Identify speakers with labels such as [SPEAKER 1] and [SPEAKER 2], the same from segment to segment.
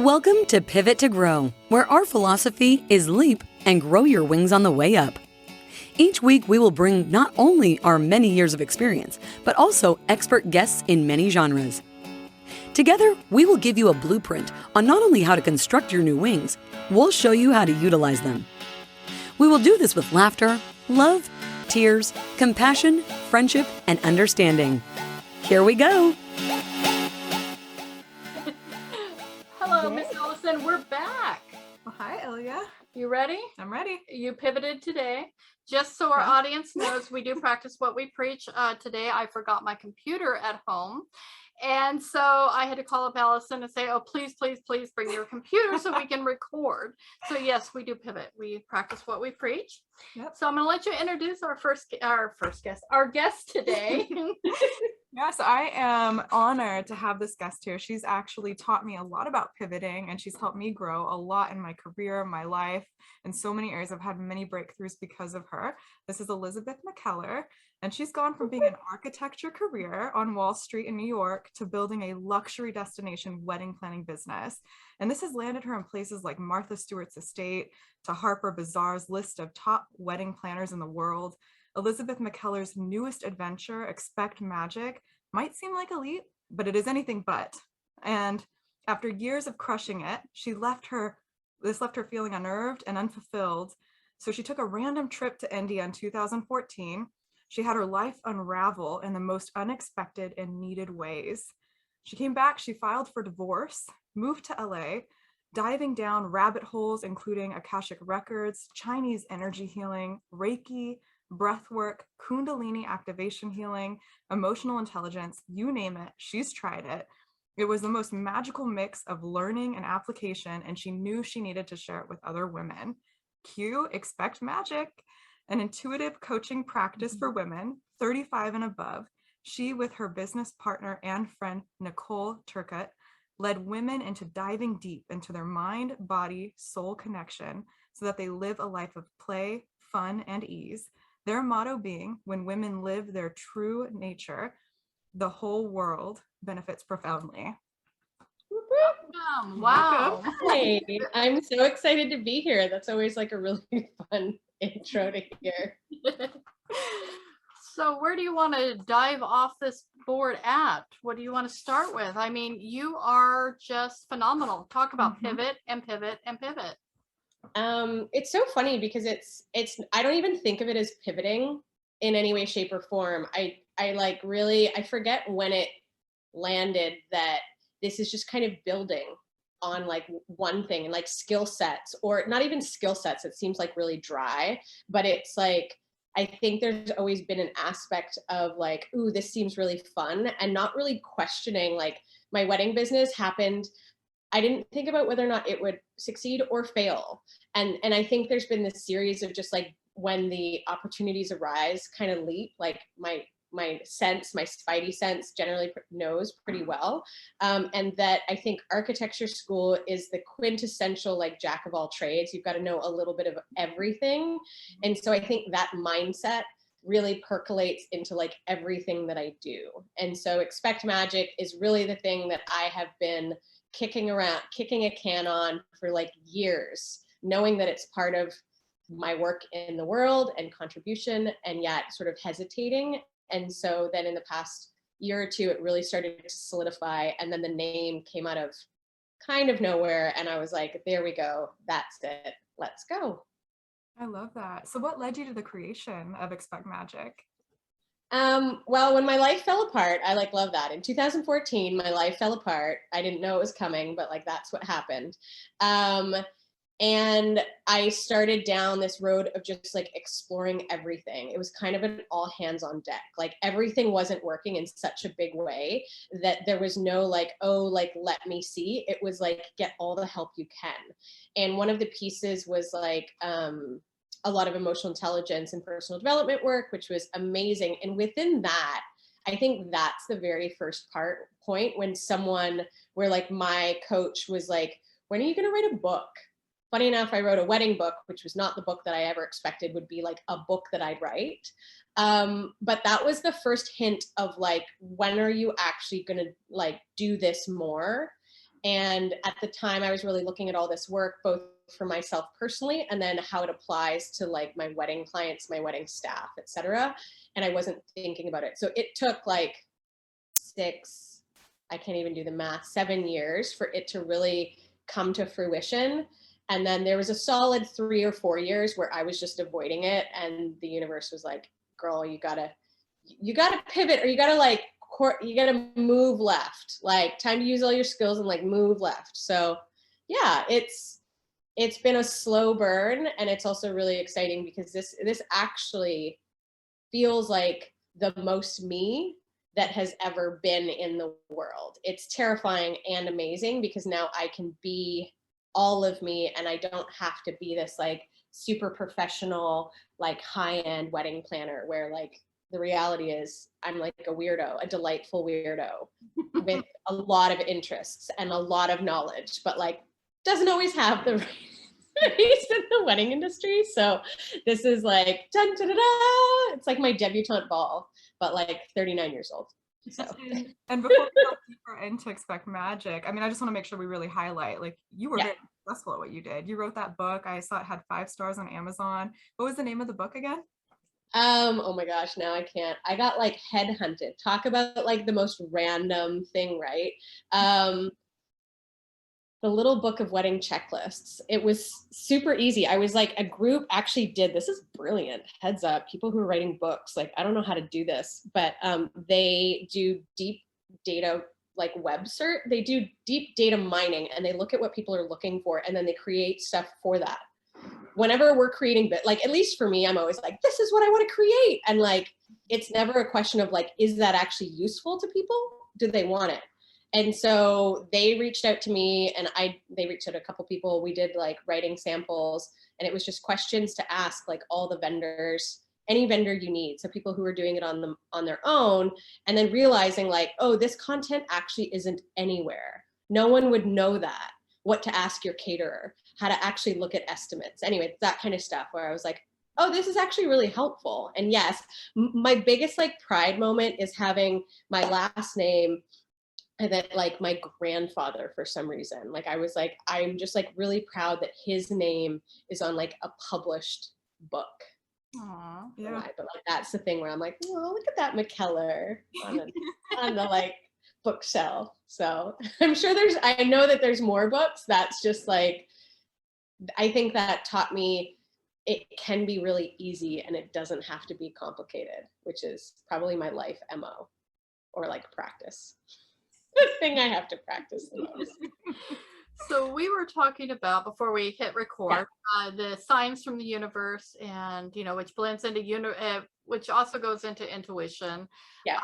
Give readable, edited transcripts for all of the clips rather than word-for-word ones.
[SPEAKER 1] Welcome to Pivot to Grow, where our philosophy is leap and grow your wings on the way up. Each week, we will bring not only our many years of experience, but also expert guests in many genres. Together, we will give you a blueprint on not only how to construct your new wings, we'll show you how to utilize them. We will do this with laughter, love, tears, compassion, friendship, and understanding. Here we go.
[SPEAKER 2] Hello, Miss Ellison. We're back.
[SPEAKER 3] Well, hi, Elia.
[SPEAKER 2] You ready?
[SPEAKER 3] I'm ready.
[SPEAKER 2] You pivoted today. Just so our audience knows, we do practice what we preach. Today, I forgot my computer at home. And so I had to call up Allison and say, oh, please, please, please bring your computer so we can record. So yes, we do pivot. We practice what we preach.
[SPEAKER 3] Yep.
[SPEAKER 2] So I'm going to let you introduce our guest today.
[SPEAKER 3] Yes, I am honored to have this guest here. She's actually taught me a lot about pivoting, and she's helped me grow a lot in my career, my life, in so many areas. I've had many breakthroughs because of her. This is Elizabeth McKellar, and she's gone from being an architecture career on Wall Street in New York to building a luxury destination wedding planning business. And this has landed her in places like Martha Stewart's estate, to Harper, Bazaars list of top wedding planners in the world. Elizabeth McKellar's newest adventure, Expect Magic, might seem like a leap, but it is anything but. And after years of crushing it, this left her feeling unnerved and unfulfilled. So she took a random trip to India in 2014. She had her life unravel in the most unexpected and needed ways. She came back, she filed for divorce, moved to LA, diving down rabbit holes, including Akashic Records, Chinese energy healing, Reiki, breathwork, Kundalini activation healing, emotional intelligence, you name it, she's tried it. It was the most magical mix of learning and application, and she knew she needed to share it with other women. Cue Expect Magic, an intuitive coaching practice for women 35 and above. She, with her business partner and friend Nicole Turcutt, led women into diving deep into their mind, body, soul connection so that they live a life of play, fun, and ease. Their motto being, when women live their true nature, the whole world benefits profoundly.
[SPEAKER 2] Welcome. Wow.
[SPEAKER 4] Hi, I'm so excited to be here. That's always like a really fun intro to hear.
[SPEAKER 2] So where do you want to dive off this board at? What do you want to start with? I mean, you are just phenomenal. Talk about pivot and pivot and pivot.
[SPEAKER 4] It's so funny because it's I don't even think of it as pivoting in any way, shape, or form. I forget when it landed that this is just kind of building on like one thing, and like skill sets, or not even skill sets. It seems like really dry, but it's like, I think there's always been an aspect of like, ooh, this seems really fun, and not really questioning. Like my wedding business happened, I didn't think about whether or not it would succeed or fail. And I think there's been this series of just like, when the opportunities arise, kind of leap, like my spidey sense generally knows pretty well. And that I think architecture school is the quintessential like jack of all trades. You've got to know a little bit of everything. And so I think that mindset really percolates into like everything that I do. And so Expect Magic is really the thing that I have been kicking a can on for like years, knowing that it's part of my work in the world and contribution, and yet sort of hesitating. And so then in the past year or two, it really started to solidify. And then the name came out of kind of nowhere. And I was like, there we go. That's it. Let's go.
[SPEAKER 3] I love that. So what led you to the creation of Expect Magic?
[SPEAKER 4] Well, when my life fell apart, I love that. In 2014, my life fell apart. I didn't know it was coming, but like, that's what happened. And I started down this road of just like exploring everything. It was kind of an all hands on deck. Like everything wasn't working in such a big way that there was no like, oh, like, let me see. It was like, get all the help you can. And one of the pieces was like, a lot of emotional intelligence and personal development work, which was amazing. And within that, I think that's the very first point where like my coach was like, when are you going to write a book? Funny enough, I wrote a wedding book, which was not the book that I ever expected would be like a book that I'd write. But that was the first hint of like, when are you actually going to like do this more? And at the time I was really looking at all this work, both for myself personally, and then how it applies to like my wedding clients, my wedding staff, etc. And I wasn't thinking about it. So it took like I can't even do the math, 7 years for it to really come to fruition. And then there was a solid 3 or 4 years where I was just avoiding it. And the universe was like, girl, you gotta pivot, or you gotta move left. Like, time to use all your skills and like move left. So yeah, it's been a slow burn, and it's also really exciting because this actually feels like the most me that has ever been in the world. It's terrifying and amazing because now I can be all of me, and I don't have to be this like super professional, like high-end wedding planner where like the reality is I'm like a weirdo, a delightful weirdo with a lot of interests and a lot of knowledge, but like doesn't always have the right in the wedding industry. So this is like, dun, dun, dun, dun. It's like my debutante ball, but like 39 years old. So.
[SPEAKER 3] And before we go deeper into Expect Magic, I mean, I just want to make sure we really highlight, like, you were very successful at what you did. You wrote that book. I saw it had 5 stars on Amazon. What was the name of the book again?
[SPEAKER 4] Oh my gosh, now I can't. I got like headhunted. Talk about like the most random thing, right? The Little Book of Wedding Checklists. It was super easy. I was like, a group actually did, this is brilliant, heads up, people who are writing books, like, I don't know how to do this, but they do deep data, like web search, they do deep data mining, and they look at what people are looking for, and then they create stuff for that. Whenever we're creating, like, at least for me, I'm always like, this is what I want to create. And like, it's never a question of like, is that actually useful to people? Do they want it? And so they reached out to me, and they reached out to a couple people. We did like writing samples, and it was just questions to ask like all the vendors, any vendor you need. So people who are doing it on their own, and then realizing like, oh, this content actually isn't anywhere. No one would know that, what to ask your caterer, how to actually look at estimates. Anyway, that kind of stuff where I was like, oh, this is actually really helpful. And yes, my biggest like pride moment is having my last name, and then like my grandfather, for some reason, like I was like, I'm just like really proud that his name is on like a published book.
[SPEAKER 3] Aww, yeah.
[SPEAKER 4] But like, that's the thing where I'm like, oh, look at that McKellar on the like bookshelf. So I'm sure I know that there's more books. That's just like, I think that taught me it can be really easy, and it doesn't have to be complicated, which is probably my life MO, or like practice. The thing I have to practice the most.
[SPEAKER 2] So we were talking about, before we hit record, the signs from the universe, and which blends into which also goes into intuition.
[SPEAKER 4] Yeah.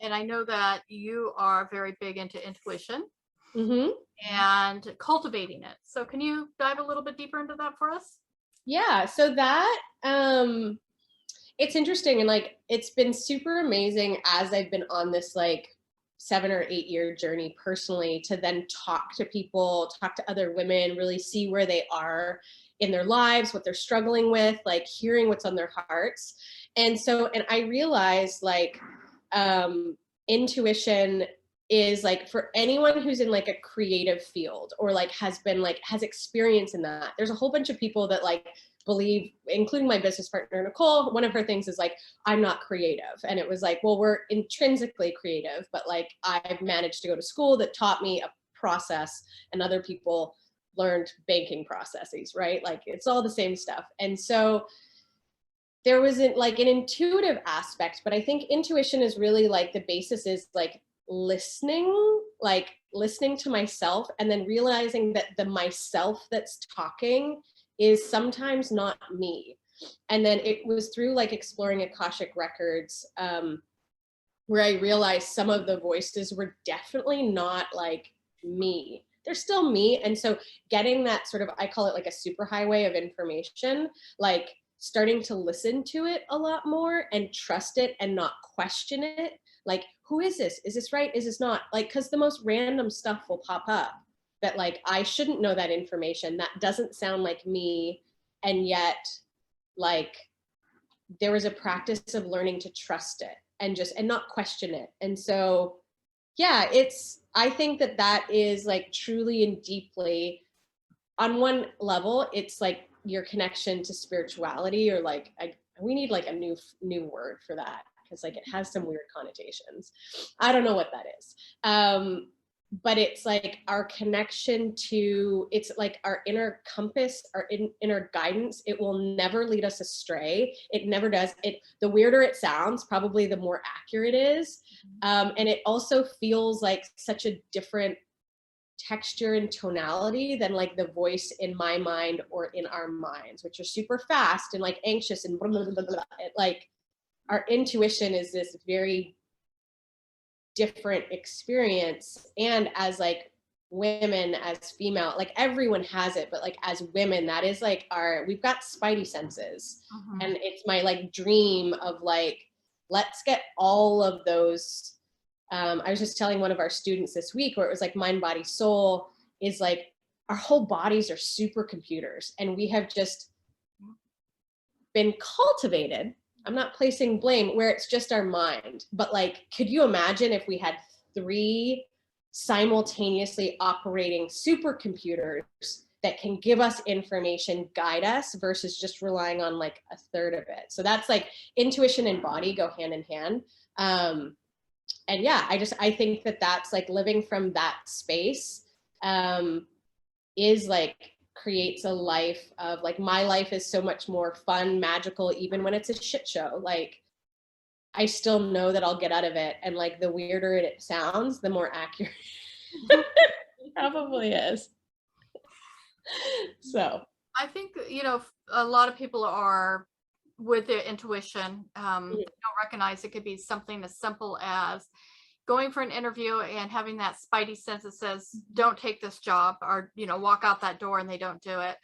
[SPEAKER 2] And I know that you are very big into intuition
[SPEAKER 4] Mm-hmm.
[SPEAKER 2] and cultivating it. So can you dive a little bit deeper into that for us?
[SPEAKER 4] Yeah. So that it's interesting, and like it's been super amazing as I've been on this like 7 or 8 year journey personally, to then talk to people, talk to other women, really see where they are in their lives, what they're struggling with, like hearing what's on their hearts. And I realized like intuition is like, for anyone who's in like a creative field, or like has experience in that, there's a whole bunch of people that like believe, including my business partner, Nicole, one of her things is like, I'm not creative. And it was like, well, we're intrinsically creative, but like I've managed to go to school that taught me a process, and other people learned banking processes, right? Like it's all the same stuff. And so there wasn't like an intuitive aspect, but I think intuition is really like the basis is like listening to myself, and then realizing that the myself that's talking is sometimes not me. And then it was through like exploring Akashic Records where I realized some of the voices were definitely not like me. They're still me. And so getting that sort of, I call it like a superhighway of information, like starting to listen to it a lot more and trust it and not question it. Like, who is this? Is this right? Is this not? Like, because the most random stuff will pop up that like, I shouldn't know that information. That doesn't sound like me. And yet, like, there was a practice of learning to trust it and not question it. And so yeah, I think that is like truly and deeply, on one level, it's like your connection to spirituality, or like, we need like a new word for that, because like it has some weird connotations. I don't know what that is. But it's like our connection to, it's like our inner compass, our inner guidance. It will never lead us astray. It never does. The weirder it sounds, probably the more accurate it is. And it also feels like such a different texture and tonality than like the voice in my mind or in our minds, which are super fast and like anxious and blah, blah, blah, blah. Like our intuition is this very different experience. And as like women, as female, like everyone has it, but like as women, that is like we've got spidey senses. And it's my like dream of like, let's get all of those. I was just telling one of our students this week, where it was like mind, body, soul is like, our whole bodies are supercomputers, and we have just been cultivated. I'm not placing blame where it's just our mind, but like, could you imagine if we had 3 simultaneously operating supercomputers that can give us information, guide us, versus just relying on like a third of it? So that's like intuition and body go hand in hand. And yeah, I think that's like living from that space, is like, creates a life of like, my life is so much more fun, magical, even when it's a shit show. Like, I still know that I'll get out of it. And like, the weirder it sounds, the more accurate it probably is. So
[SPEAKER 2] I think, a lot of people are with their intuition. They don't recognize it could be something as simple as going for an interview and having that spidey sense that says, don't take this job, or, walk out that door, and they don't do it.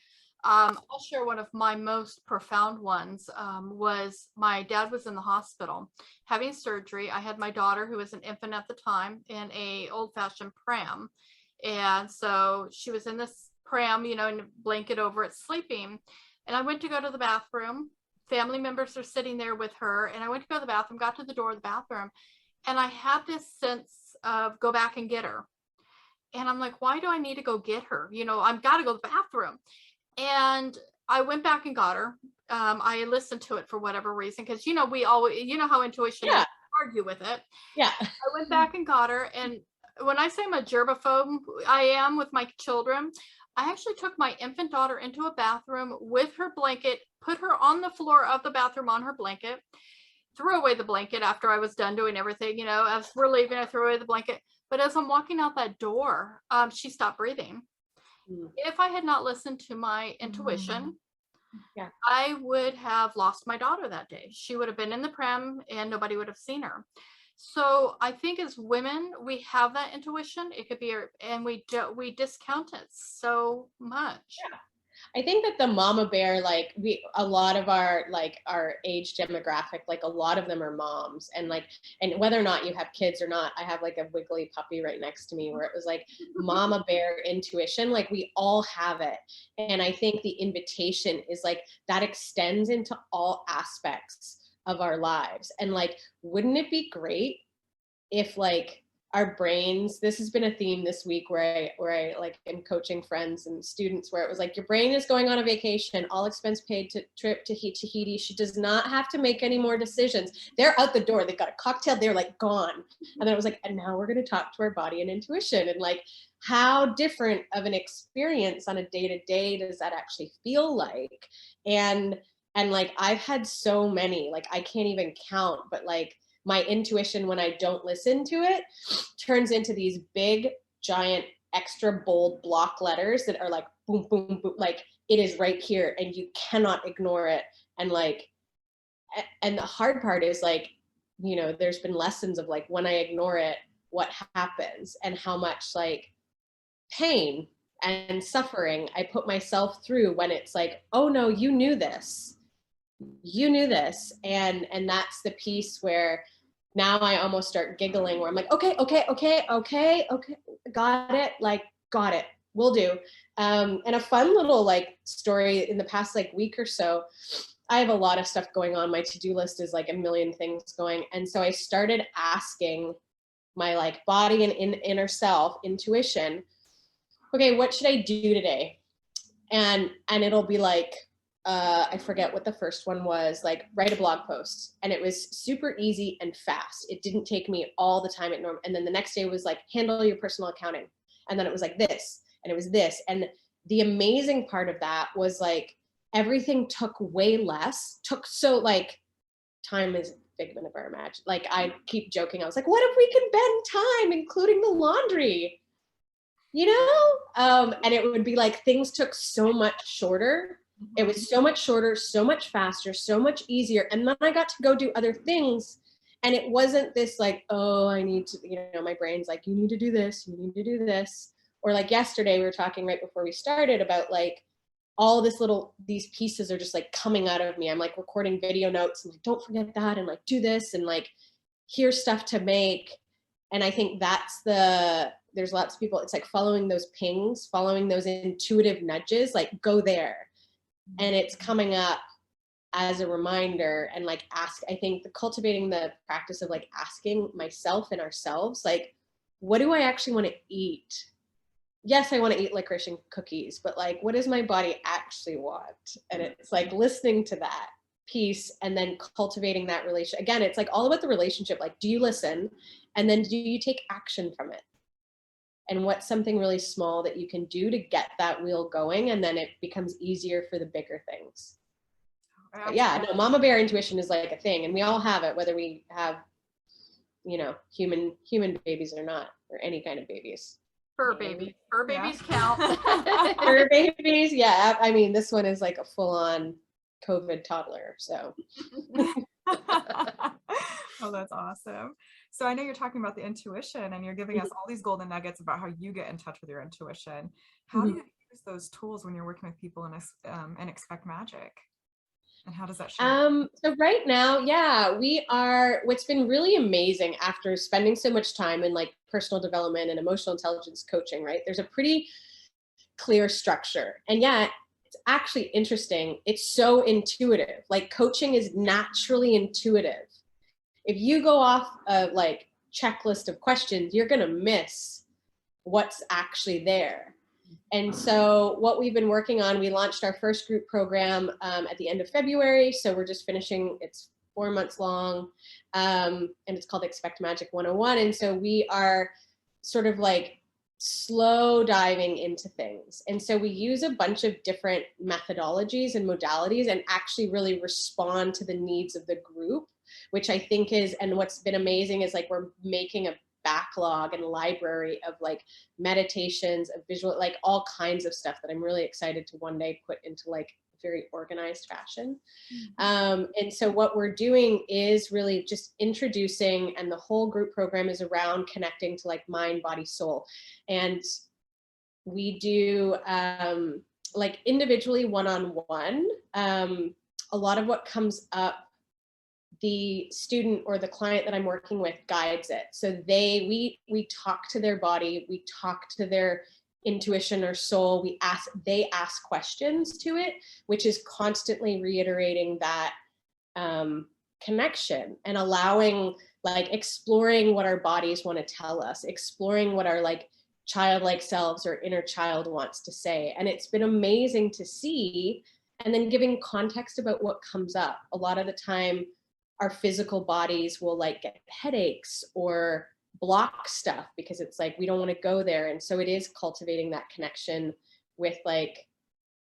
[SPEAKER 2] I'll share one of my most profound ones. Was my dad was in the hospital having surgery. I had my daughter, who was an infant at the time, in a old-fashioned pram. And so she was in this pram, in a blanket over it, sleeping. And I went to go to the bathroom. Family members are sitting there with her. And I went to go to the bathroom, got to the door of the bathroom, and I had this sense of go back and get her. And I'm like, why do I need to go get her? I've got to go to the bathroom. And I went back and got her. I listened to it for whatever reason, because, we always, how intuition is, argue with it.
[SPEAKER 4] Yeah.
[SPEAKER 2] I went back and got her. And when I say I'm a germaphobe, I am with my children. I actually took my infant daughter into a bathroom with her blanket, put her on the floor of the bathroom on her blanket, threw away the blanket after I was done doing everything, as we're leaving, I threw away the blanket. But as I'm walking out that door, she stopped breathing. If I had not listened to my intuition, I would have lost my daughter that day. She would have been in the pram and nobody would have seen her. So I think as women, we have that intuition. It could be, and we discount it so much.
[SPEAKER 4] Yeah. I think that the mama bear, like a lot of our age demographic, like a lot of them are moms, and whether or not you have kids or not, I have like a wiggly puppy right next to me, where it was like mama bear intuition, like we all have it. And I think the invitation is like, that extends into all aspects of our lives. And like, wouldn't it be great if like our brains, this has been a theme this week where I like am coaching friends and students, where it was like, your brain is going on a vacation, all expense paid, trip to Tahiti. She does not have to make any more decisions. They're out the door. They've got a cocktail. They're like gone. And then it was like, and now we're going to talk to our body and intuition, and like, how different of an experience on a day-to-day does that actually feel like? And like, I've had so many, like I can't even count, but like, my intuition, when I don't listen to it, turns into these big, giant, extra bold block letters that are like, boom, boom, boom. Like, it is right here and you cannot ignore it. And like, and the hard part is like, there's been lessons of like, when I ignore it, what happens, and how much like pain and suffering I put myself through when it's like, oh no, you knew this. And that's the piece where now I almost start giggling, where I'm like, okay, got it, will do. And a fun little like story in the past like week or so, I have a lot of stuff going on. My to-do list is like a million things going. And so I started asking my like body and inner self, intuition. Okay, what should I do today? And it'll be like, I forget what the first one was, like write a blog post. And it was super easy and fast. It didn't take me all the time at normal. And then the next day was like, handle your personal accounting. And then it was like this, and it was this. And the amazing part of that was like, everything took way less, so like, time is a figment of our imagination. Like I keep joking. I was like, what if we can bend time, including the laundry? You know? And it would be like, things took so much shorter. It was so much shorter, so much faster, so much easier. And then I got to go do other things. And it wasn't this like, oh, I need to, you know, my brain's like, you need to do this, you need to do this. Or like yesterday, we were talking right before we started about like, all these pieces are just like coming out of me. I'm like recording video notes and like, don't forget that, and like do this, and like here's stuff to make. And I think there's lots of people, it's like following those pings, following those intuitive nudges, like go there. And it's coming up as a reminder. And like I think cultivating the practice of like asking myself and ourselves, like, what do I actually want to eat? Yes, I want to eat licorice and cookies, but like, what does my body actually want? And it's like listening to that piece and then cultivating that relation. Again, it's like all about the relationship. Like, do you listen? And then do you take action from it? And what's something really small that you can do to get that wheel going? And then it becomes easier for the bigger things. But yeah, no, mama bear intuition is like a thing, and we all have it, whether we have, you know, human babies or not, or any kind of babies.
[SPEAKER 2] Fur babies count.
[SPEAKER 4] Fur babies, yeah. I mean, this one is like a full-on COVID toddler, so.
[SPEAKER 3] Oh, that's awesome. So I know you're talking about the intuition, and you're giving us all these golden nuggets about how you get in touch with your intuition. How do you use those tools when you're working with people and expect magic? And how does that show?
[SPEAKER 4] So right now, yeah, what's been really amazing after spending so much time in like personal development and emotional intelligence coaching, right? There's a pretty clear structure. And yeah, it's actually interesting. It's so intuitive. Like coaching is naturally intuitive. If you go off a like checklist of questions, you're going to miss what's actually there. And so what we've been working on, we launched our first group program at the end of February. So we're just finishing, it's 4 months long, and it's called Expect Magic 101. And so we are sort of like slow diving into things. And so we use a bunch of different methodologies and modalities and actually really respond to the needs of the group, which I think is, and what's been amazing is like we're making a backlog and library of like meditations, of visual, like all kinds of stuff that I'm really excited to one day put into like very organized fashion. And so what we're doing is really just introducing, and the whole group program is around connecting to like mind, body, soul. And we do like individually one-on-one. A lot of what comes up, the student or the client that I'm working with guides it. So we talk to their body, we talk to their intuition or soul, they ask questions to it, which is constantly reiterating that connection and allowing, like exploring what our bodies want to tell us, exploring what our like childlike selves or inner child wants to say. And it's been amazing to see, and then giving context about what comes up. A lot of the time, our physical bodies will like get headaches or block stuff because it's like we don't want to go there. And so it is cultivating that connection with like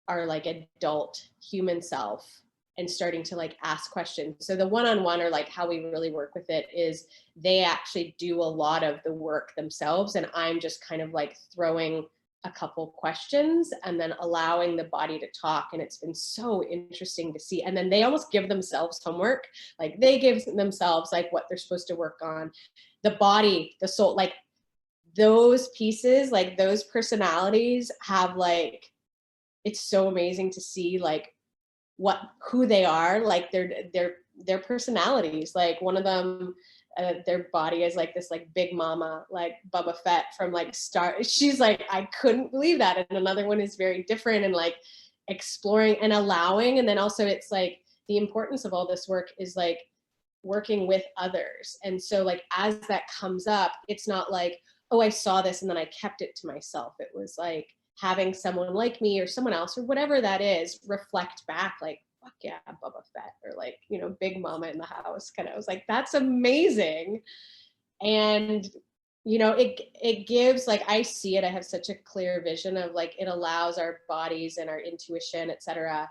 [SPEAKER 4] our like adult human self and starting to like ask questions. So the one-on-one, or like how we really work with it, is they actually do a lot of the work themselves, and I'm just kind of like throwing a couple questions and then allowing the body to talk. And it's been so interesting to see. And then they almost give themselves homework. Like they give themselves like what they're supposed to work on. The body, the soul, like those pieces, like those personalities have like, it's so amazing to see like who they are, like their personalities. Like one of them, their body is like this like big mama, like Boba Fett from like Star. She's like, I couldn't believe that. And another one is very different, and like exploring and allowing. And then also it's like the importance of all this work is like working with others. And so like, as that comes up, it's not like, oh, I saw this and then I kept it to myself. It was like having someone like me or someone else or whatever that is reflect back like, fuck yeah, Bubba Fett, or like, you know, Big Mama in the house. Kind of, I was like, that's amazing. And, you know, it gives, like, I see it, I have such a clear vision of like, it allows our bodies and our intuition, etc.,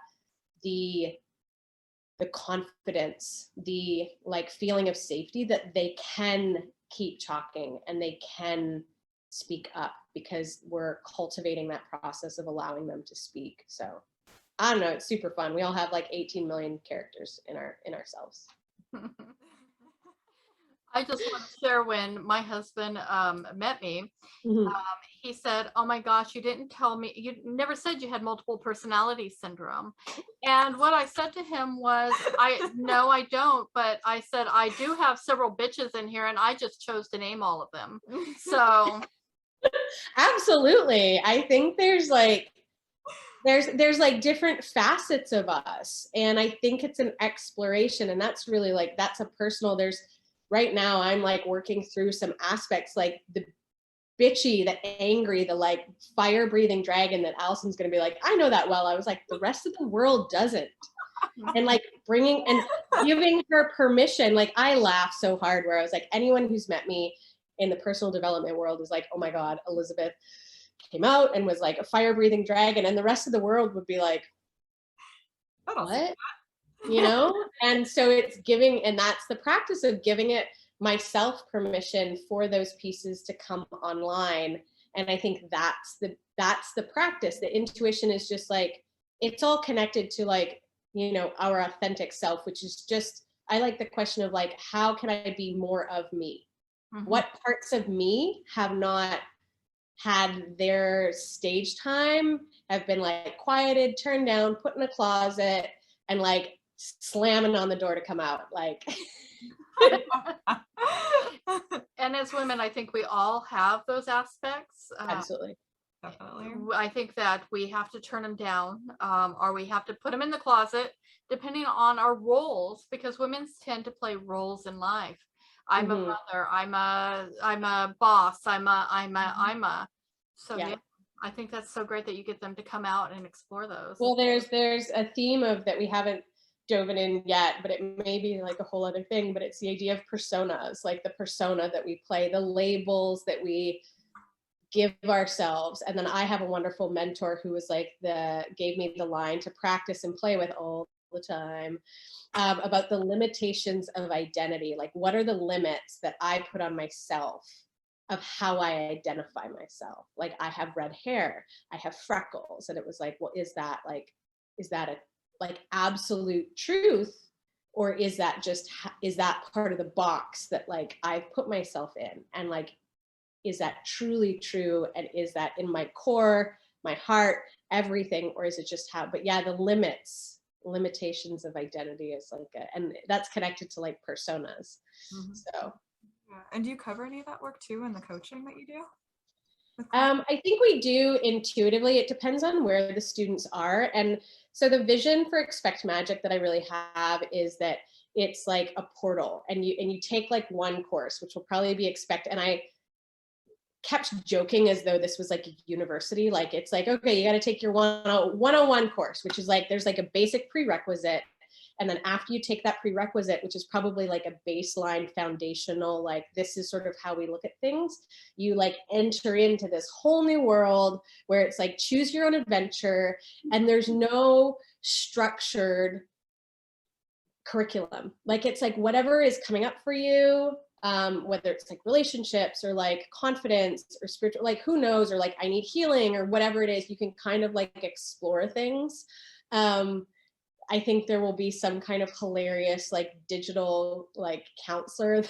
[SPEAKER 4] the confidence, the like feeling of safety that they can keep talking and they can speak up, because we're cultivating that process of allowing them to speak. So I don't know, it's super fun. We all have like 18 million characters in ourselves.
[SPEAKER 2] I just want to share, when my husband met me,
[SPEAKER 4] Mm-hmm.
[SPEAKER 2] he said, oh my gosh, you didn't tell me, you never said you had multiple personality syndrome. And what I said to him was, no, I don't. But I said, I do have several bitches in here and I just chose to name all of them. So.
[SPEAKER 4] Absolutely. I think there's like different facets of us. And I think it's an exploration, and that's really like, that's a personal, right now I'm like working through some aspects, like the bitchy, the angry, the like fire breathing dragon that Allison's going to be like, I know that well. I was like, the rest of the world doesn't. And like bringing and giving her permission. Like, I laugh so hard where I was like, anyone who's met me in the personal development world is like, oh my God, Elizabeth came out and was like a fire breathing dragon. And the rest of the world would be like, what? You know? And so it's giving, and that's the practice of giving it myself permission for those pieces to come online. And I think that's the practice. The intuition is just like, it's all connected to like, you know, our authentic self, which is just, I like the question of like, how can I be more of me? Mm-hmm. What parts of me have not had their stage time, have been like quieted, turned down, put in a closet, and like slamming on the door to come out, like.
[SPEAKER 2] And as women, I think we all have those aspects.
[SPEAKER 4] Absolutely.
[SPEAKER 3] Definitely.
[SPEAKER 2] I think that we have to turn them down, or we have to put them in the closet, depending on our roles, because women tend to play roles in life. I'm a mother, I'm a boss, I'm a. So yeah, I think that's so great that you get them to come out and explore those.
[SPEAKER 4] Well, there's a theme of that we haven't dove in yet, but it may be like a whole other thing, but it's the idea of personas, like the persona that we play, the labels that we give ourselves. And then I have a wonderful mentor who was like gave me the line to practice and play with all the time, about the limitations of identity. Like, what are the limits that I put on myself of how I identify myself? Like, I have red hair, I have freckles. And it was like, well, is that a like absolute truth? Or is that just, is that part of the box that like I've put myself in? And like, is that truly true? And is that in my core, my heart, everything? Or is it just how, but yeah, the limitations of identity is like, and that's connected to like personas. Mm-hmm. So.
[SPEAKER 3] Yeah. And do you cover any of that work too in the coaching that you do?
[SPEAKER 4] I think we do intuitively. It depends on where the students are. And so the vision for Expect Magic that I really have is that it's like a portal, and you take like one course, which will probably be Expect. And I kept joking as though this was like a university. Like, it's like, okay, you got to take your 101 course, which is like, there's like a basic prerequisite. And then after you take that prerequisite, which is probably like a baseline foundational, like, this is sort of how we look at things, you like enter into this whole new world where it's like, choose your own adventure, and there's no structured curriculum. Like, it's like whatever is coming up for you, whether it's like relationships or like confidence or spiritual, like who knows, or like I need healing or whatever it is, you can kind of like explore things. I think there will be some kind of hilarious like digital like counselor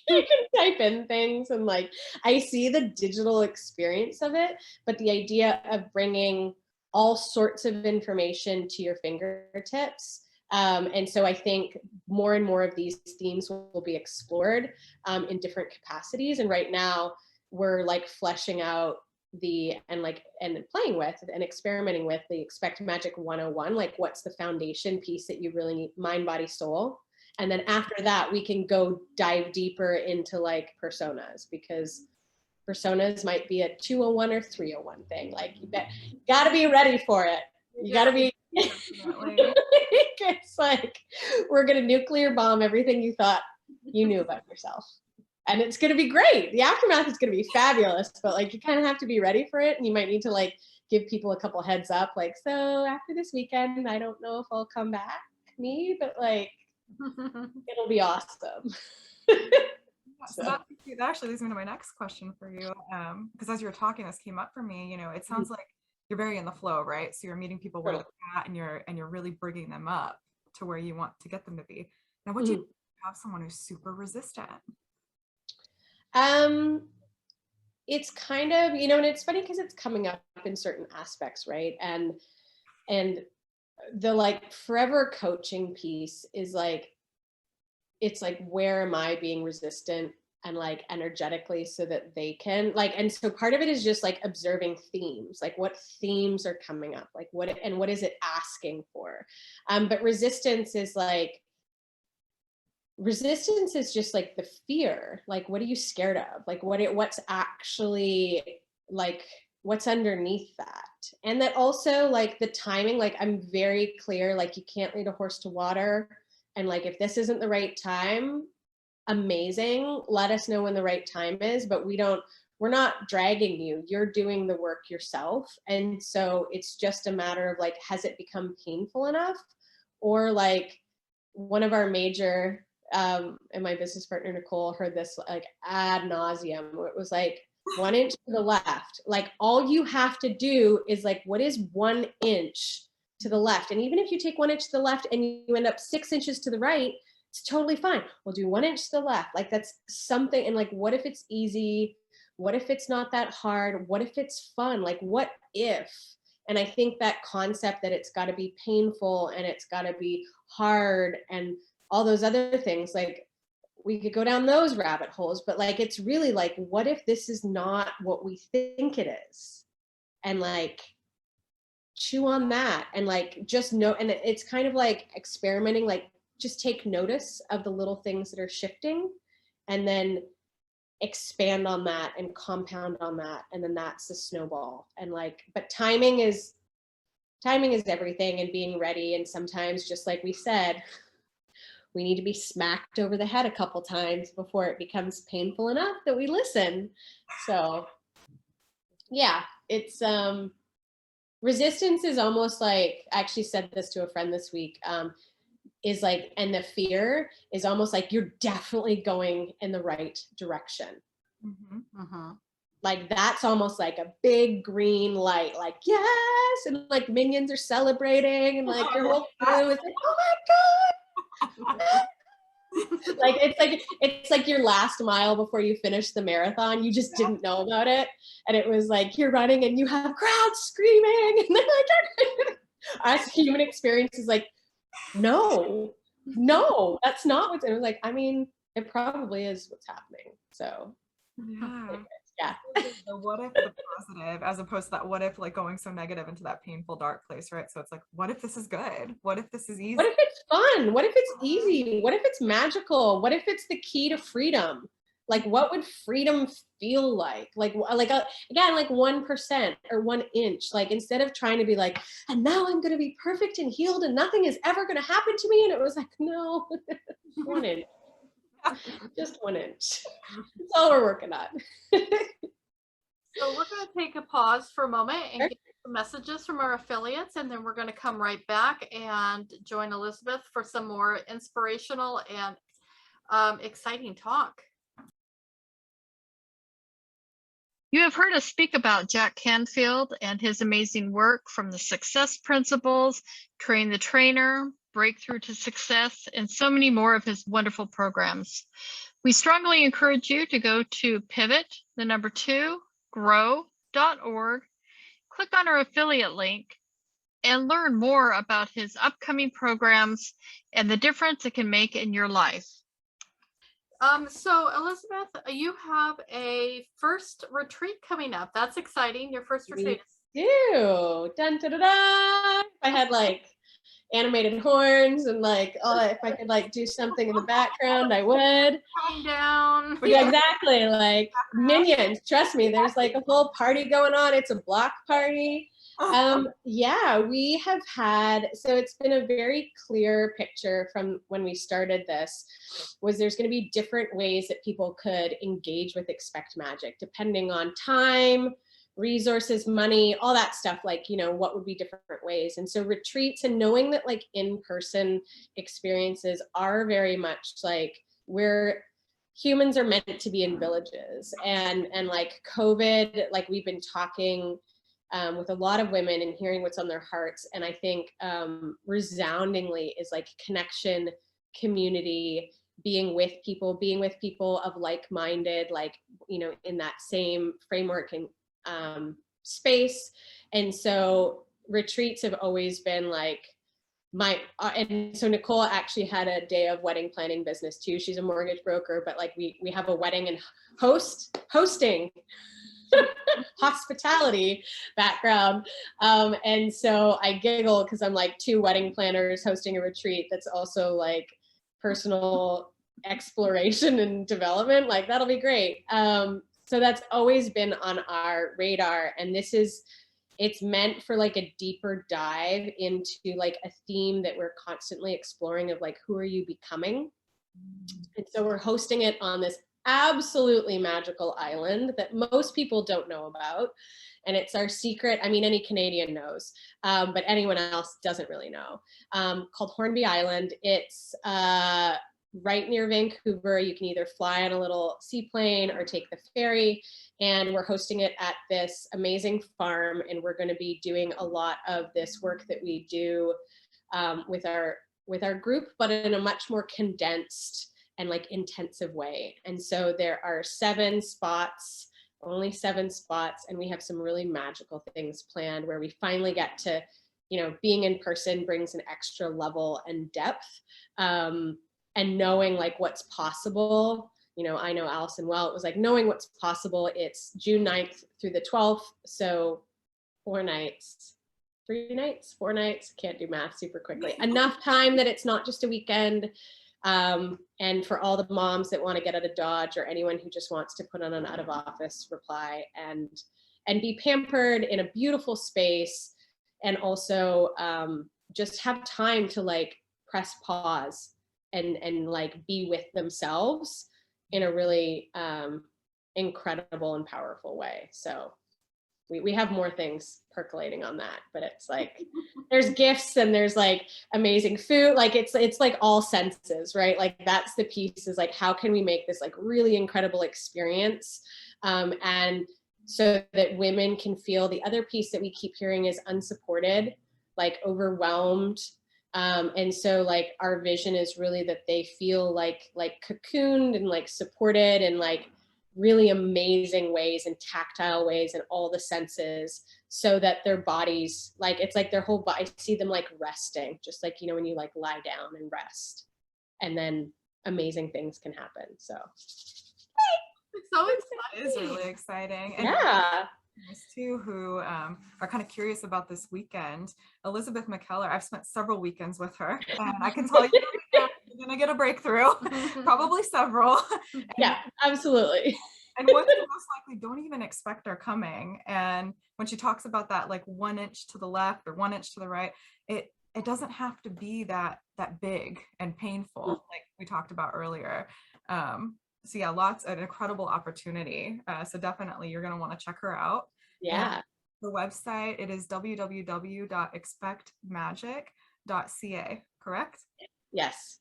[SPEAKER 4] you can type in things, and like I see the digital experience of it, but the idea of bringing all sorts of information to your fingertips. And so I think more and more of these themes will be explored in different capacities. And right now we're like fleshing out and playing with and experimenting with the Expect Magic 101, like what's the foundation piece that you really need, mind, body, soul. And then after that, we can go dive deeper into like personas, because personas might be a 201 or 301 thing. Like you gotta be ready for it. You gotta be, it's like, we're gonna nuclear bomb everything you thought you knew about yourself. And it's gonna be great. The aftermath is gonna be fabulous, but like you kind of have to be ready for it. And you might need to like give people a couple heads up, like, so after this weekend, I don't know if I'll come back, but like, it'll be awesome.
[SPEAKER 3] So that actually leads me to my next question for you. Because as you were talking, this came up for me. You know, it sounds like you're very in the flow, right? So you're meeting people where they're at, and you're really bringing them up to where you want to get them to be. Now, what do you have someone who's super resistant?
[SPEAKER 4] It's kind of, you know, and it's funny because it's coming up in certain aspects, right? And the like forever coaching piece is like, it's like, where am I being resistant and like energetically so that they can like, and so part of it is just like observing themes, like what themes are coming up, like what is it asking for? But resistance is just like the fear, like what are you scared of, like what's actually like what's underneath that. And that also like the timing, like I'm very clear, like you can't lead a horse to water, and like if this isn't the right time, amazing, let us know when the right time is, but we're not dragging you, you're doing the work yourself. And so it's just a matter of like, has it become painful enough? Or like one of our major and my business partner Nicole heard this like ad nauseum. It was like 1 inch to the left. Like all you have to do is like, what is 1 inch to the left? And even if you take 1 inch to the left and you end up 6 inches to the right, it's totally fine. We'll do 1 inch to the left. Like that's something. And like, what if it's easy? What if it's not that hard? What if it's fun? Like what if? And I think that concept that it's got to be painful and it's got to be hard and all those other things, like we could go down those rabbit holes, but like, it's really like, what if this is not what we think it is? And like, chew on that and like, just know. And it's kind of like experimenting, like just take notice of the little things that are shifting and then expand on that and compound on that. And then that's the snowball. And like, but timing is everything, and being ready. And sometimes, just like we said, we need to be smacked over the head a couple times before it becomes painful enough that we listen. So yeah, it's resistance is almost like, I actually said this to a friend this week, is like, and the fear is almost like you're definitely going in the right direction. Like that's almost like a big green light, like yes, and like minions are celebrating, and like your whole crew is like, oh my god. Like it's like your last mile before you finish the marathon. You just didn't know about it, and it was like you're running and you have crowds screaming, and then like us human experience is like, no, that's not what's. And it was like, I mean, it probably is what's happening. So yeah.
[SPEAKER 3] The what if the positive, as opposed to that what if, like going so negative into that painful dark place, right? So it's like, what if this is good? What if this is easy?
[SPEAKER 4] What if it's fun? What if it's easy? What if it's magical? What if it's the key to freedom? Like what would freedom feel like? Again, like 1% or 1 inch. Like instead of trying to be like, and now I'm going to be perfect and healed and nothing is ever going to happen to me. And it was like, no, 1 inch. Just 1 inch. That's all we're working on.
[SPEAKER 2] So we're going to take a pause for a moment and get some messages from our affiliates, and then we're going to come right back and join Elizabeth for some more inspirational and exciting talk.
[SPEAKER 5] You have heard us speak about Jack Canfield and his amazing work, from the Success Principles, Train the Trainer, Breakthrough to Success, and so many more of his wonderful programs. We strongly encourage you to go to pivot, 2, grow.org, click on our affiliate link, and learn more about his upcoming programs and the difference it can make in your life.
[SPEAKER 2] So Elizabeth, you have a first retreat coming up. That's exciting. Your first retreat.
[SPEAKER 4] We do. Dun, da, da, da. I had like animated horns and like, oh, if I could like do something in the background, I would.
[SPEAKER 2] Calm down.
[SPEAKER 4] Yeah, exactly. Like Minions, trust me, there's like a whole party going on. It's a block party. Yeah, we have had, so it's been a very clear picture from when we started this, was there's going to be different ways that people could engage with Expect Magic, depending on time, resources, money, all that stuff, like, you know, what would be different ways. And so retreats, and knowing that like in-person experiences are very much like, humans are meant to be in villages, and like COVID, like we've been talking with a lot of women and hearing what's on their hearts. And I think resoundingly is like connection, community, being with people of like-minded, like, you know, in that same framework and space. And so retreats have always been like and so Nicole actually had a day of wedding planning business too. She's a mortgage broker, but like we have a wedding and hosting hospitality background. And so I giggle because I'm like 2 wedding planners hosting a retreat that's also like personal exploration and development. Like that'll be great. So that's always been on our radar. And it's meant for like a deeper dive into like a theme that we're constantly exploring of like, who are you becoming? And so we're hosting it on this absolutely magical island that most people don't know about. And it's our secret, I mean, any Canadian knows, but anyone else doesn't really know, called Hornby Island. It's right near Vancouver. You can either fly on a little seaplane or take the ferry. And we're hosting it at this amazing farm. And we're going to be doing a lot of this work that we do with our group, but in a much more condensed and like intensive way. And so there are 7 spots, only 7 spots. And we have some really magical things planned where we finally get to, you know, being in person brings an extra level and depth. And knowing like what's possible. You know, I know Allison well, it was like knowing what's possible. It's June 9th through the 12th. So 4 nights, can't do math super quickly. Enough time that it's not just a weekend. And for all the moms that want to get out of Dodge, or anyone who just wants to put on an out of office reply and be pampered in a beautiful space. And also just have time to like press pause and like be with themselves in a really incredible and powerful way. So we have more things percolating on that, but it's like, there's gifts and there's like amazing food. Like it's like all senses, right? Like that's the piece, is like, how can we make this like really incredible experience? And so that women can feel, the other piece that we keep hearing is unsupported, like overwhelmed. And so like our vision is really that they feel like cocooned and like supported in like really amazing ways and tactile ways and all the senses, so that their bodies, like, it's like their whole body, I see them like resting, just like, you know, when you like lie down and rest, and then amazing things can happen. So
[SPEAKER 2] It's so exciting.
[SPEAKER 3] It is really exciting. And
[SPEAKER 4] yeah.
[SPEAKER 3] Too, who are kind of curious about this weekend, Elizabeth McKellar, I've spent several weekends with her, and I can tell you you're gonna get a breakthrough, probably several.
[SPEAKER 4] Yeah, absolutely.
[SPEAKER 3] And ones you most likely don't even expect are coming. And when she talks about that, like 1 inch to the left or 1 inch to the right, it doesn't have to be that big and painful, like we talked about earlier. So yeah, an incredible opportunity. So definitely you're going to want to check her out.
[SPEAKER 4] Yeah.
[SPEAKER 3] And the website, it is www.expectmagic.ca, correct?
[SPEAKER 4] Yes.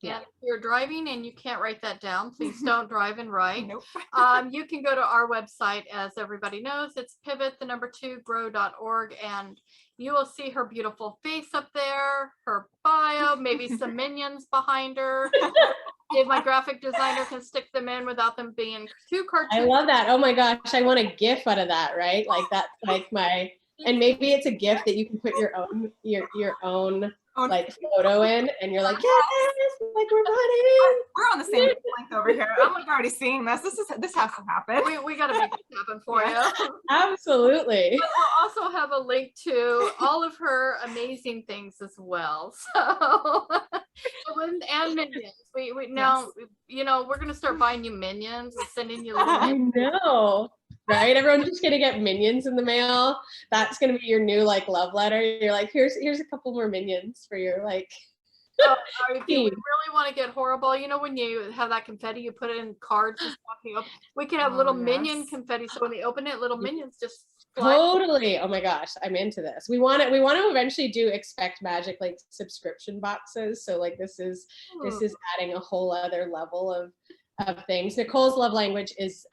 [SPEAKER 2] Yeah, if you're driving and you can't write that down, please don't drive and write.
[SPEAKER 3] Nope.
[SPEAKER 2] You can go to our website, as everybody knows. It's pivot2grow.org, and you will see her beautiful face up there, her bio, maybe some minions behind her. If my graphic designer can stick them in without them being too cartoony.
[SPEAKER 4] I love that. Oh my gosh, I want a GIF out of that, right? Like that's like my, and maybe it's a GIF that you can put your own like photo in, and you're like, yes, like we're running.
[SPEAKER 3] We're on the same length over here. I'm like already seeing this. This has to happen.
[SPEAKER 2] We got to make this happen for you.
[SPEAKER 4] Absolutely.
[SPEAKER 2] But we'll also have a link to all of her amazing things as well. So, and minions. We now, you know, we're gonna start buying you minions and sending you little
[SPEAKER 4] I know, right? Everyone's just gonna get minions in the mail. That's gonna be your new like love letter. You're like, here's a couple more minions for your like.
[SPEAKER 2] If you really want to get horrible, you know, when you have that confetti, you put it in cards and stuff. We can have little minion confetti, so when they open it, little minions just fly.
[SPEAKER 4] Totally. Oh my gosh, I'm into this. We want to eventually do Expect Magic like subscription boxes. So like this is adding a whole other level of things. Nicole's love language is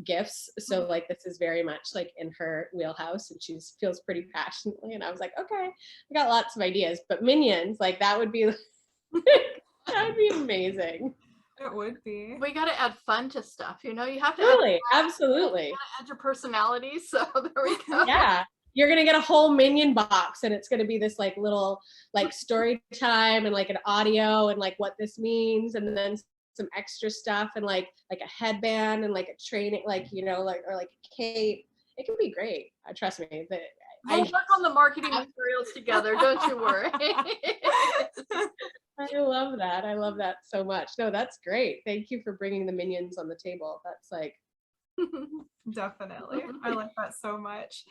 [SPEAKER 4] gifts. So like this is very much like in her wheelhouse, and she feels pretty passionately. And I was like, okay, I got lots of ideas, but minions, like that would be that would be amazing.
[SPEAKER 3] It would be.
[SPEAKER 2] We got to add fun to stuff, you know. You have to
[SPEAKER 4] Totally, absolutely.
[SPEAKER 2] add your personality. So there we go.
[SPEAKER 4] Yeah. You're gonna get a whole minion box, and it's gonna be this like little like story time and like an audio and like what this means, and then some extra stuff and like a headband and like a training, like, you know, like, or like a cape. It can be great. Trust me.
[SPEAKER 2] We'll work on the marketing materials together. Don't you worry.
[SPEAKER 4] I love that. I love that so much. No, that's great. Thank you for bringing the minions on the table. That's like.
[SPEAKER 3] Definitely. I like that so much.